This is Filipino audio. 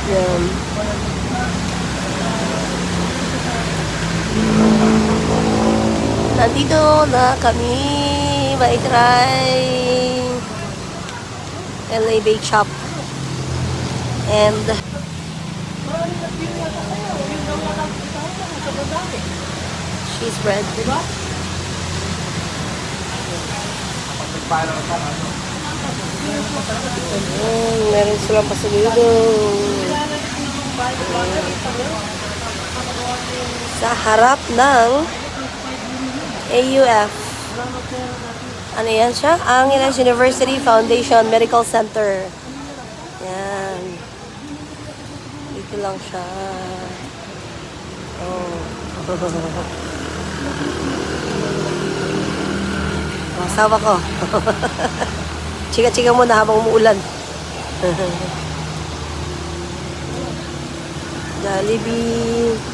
Yan. Nandito na kami. May try LA Bake Shop. And cheese bread. Meron silang pasalubong. Sa harap ng AUF. Ano yan siya? Angeles University Foundation Medical Center. Yan. Dito lang siya. Oh. Asawa ko. Chika-chika muna habang umuulan. Jollibee.